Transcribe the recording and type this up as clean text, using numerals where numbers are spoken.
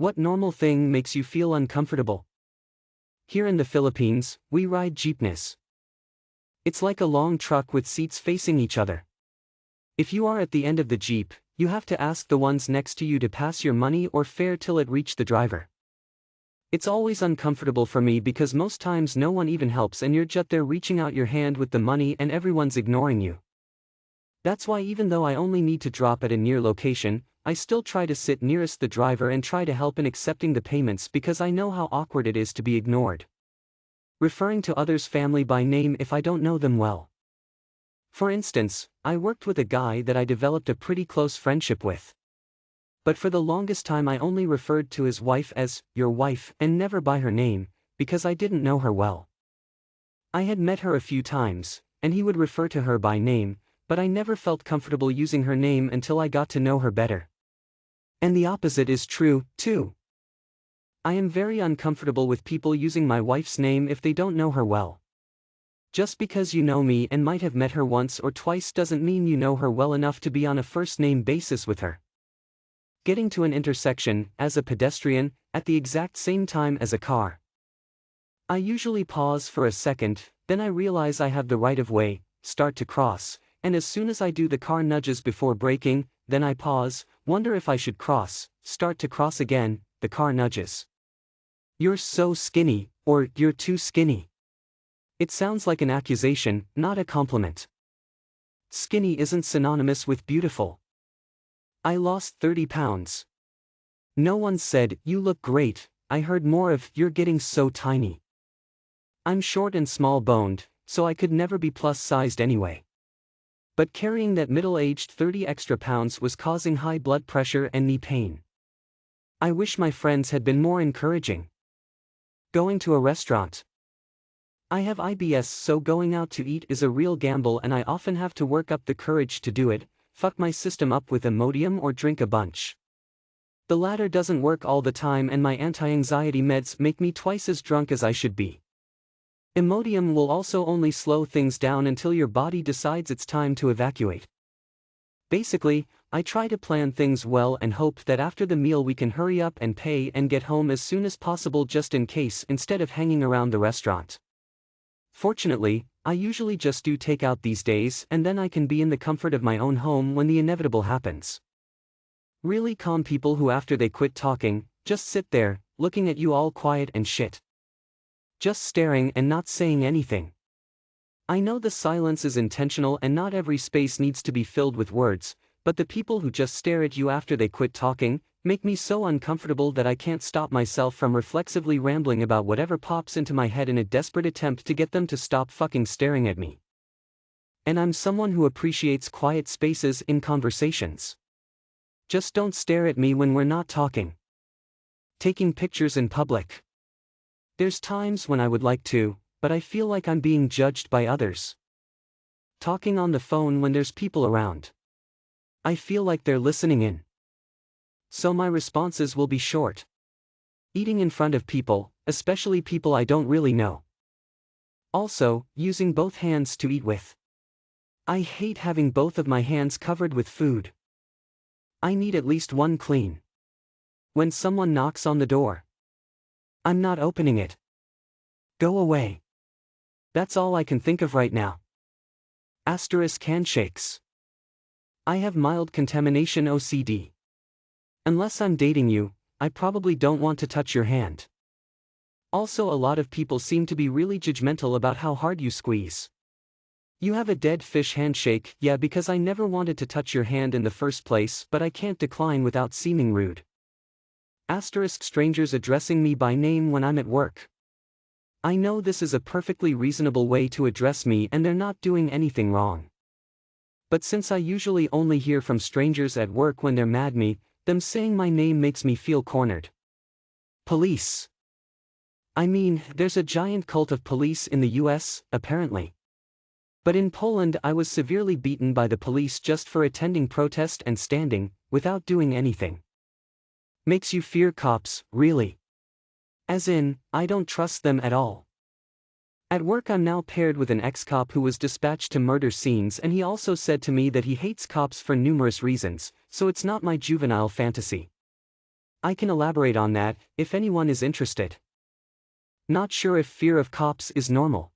What normal thing makes you feel uncomfortable? Here in the Philippines, we ride jeepneys. It's like a long truck with seats facing each other. If you are at the end of the jeep, you have to ask the ones next to you to pass your money or fare till it reach the driver. It's always uncomfortable for me because most times no one even helps and you're just there reaching out your hand with the money and everyone's ignoring you. That's why even though I only need to drop at a near location, I still try to sit nearest the driver and try to help in accepting the payments because I know how awkward it is to be ignored. Referring to others' family by name if I don't know them well. For instance, I worked with a guy that I developed a pretty close friendship with. But for the longest time I only referred to his wife as, your wife, and never by her name, because I didn't know her well. I had met her a few times, and he would refer to her by name, but I never felt comfortable using her name until I got to know her better. And the opposite is true, too. I am very uncomfortable with people using my wife's name if they don't know her well. Just because you know me and might have met her once or twice doesn't mean you know her well enough to be on a first-name basis with her. Getting to an intersection, as a pedestrian, at the exact same time as a car. I usually pause for a second, then I realize I have the right of way, start to cross, and as soon as I do the car nudges before braking, then I pause, wonder if I should cross, start to cross again, the car nudges. You're so skinny, or you're too skinny. It sounds like an accusation, not a compliment. Skinny isn't synonymous with beautiful. I lost 30 pounds. No one said, you look great, I heard more of, you're getting so tiny. I'm short and small-boned, so I could never be plus-sized anyway. But carrying that middle-aged 30 extra pounds was causing high blood pressure and knee pain. I wish my friends had been more encouraging. Going to a restaurant. I have IBS, so going out to eat is a real gamble and I often have to work up the courage to do it, fuck my system up with Imodium or drink a bunch. The latter doesn't work all the time and my anti-anxiety meds make me twice as drunk as I should be. Imodium will also only slow things down until your body decides it's time to evacuate. Basically, I try to plan things well and hope that after the meal we can hurry up and pay and get home as soon as possible just in case instead of hanging around the restaurant. Fortunately, I usually just do takeout these days and then I can be in the comfort of my own home when the inevitable happens. Really calm people who after they quit talking, just sit there, looking at you all quiet and shit. Just staring and not saying anything. I know the silence is intentional and not every space needs to be filled with words, but the people who just stare at you after they quit talking, make me so uncomfortable that I can't stop myself from reflexively rambling about whatever pops into my head in a desperate attempt to get them to stop fucking staring at me. And I'm someone who appreciates quiet spaces in conversations. Just don't stare at me when we're not talking. Taking pictures in public. There's times when I would like to, but I feel like I'm being judged by others. Talking on the phone when there's people around. I feel like they're listening in. So my responses will be short. Eating in front of people, especially people I don't really know. Also, using both hands to eat with. I hate having both of my hands covered with food. I need at least one clean. When someone knocks on the door, I'm not opening it. Go away. That's all I can think of right now. Asterisk handshakes. I have mild contamination OCD. Unless I'm dating you, I probably don't want to touch your hand. Also, a lot of people seem to be really judgmental about how hard you squeeze. You have a dead fish handshake, yeah, because I never wanted to touch your hand in the first place, but I can't decline without seeming rude. Asterisk strangers addressing me by name when I'm at work. I know this is a perfectly reasonable way to address me and they're not doing anything wrong. But since I usually only hear from strangers at work when they're mad at me, them saying my name makes me feel cornered. Police. I mean, there's a giant cult of police in the US, apparently. But in Poland I was severely beaten by the police just for attending protest and standing, without doing anything. Makes you fear cops, really. As in, I don't trust them at all. At work I'm now paired with an ex-cop who was dispatched to murder scenes and he also said to me that he hates cops for numerous reasons, so it's not my juvenile fantasy. I can elaborate on that, if anyone is interested. Not sure if fear of cops is normal.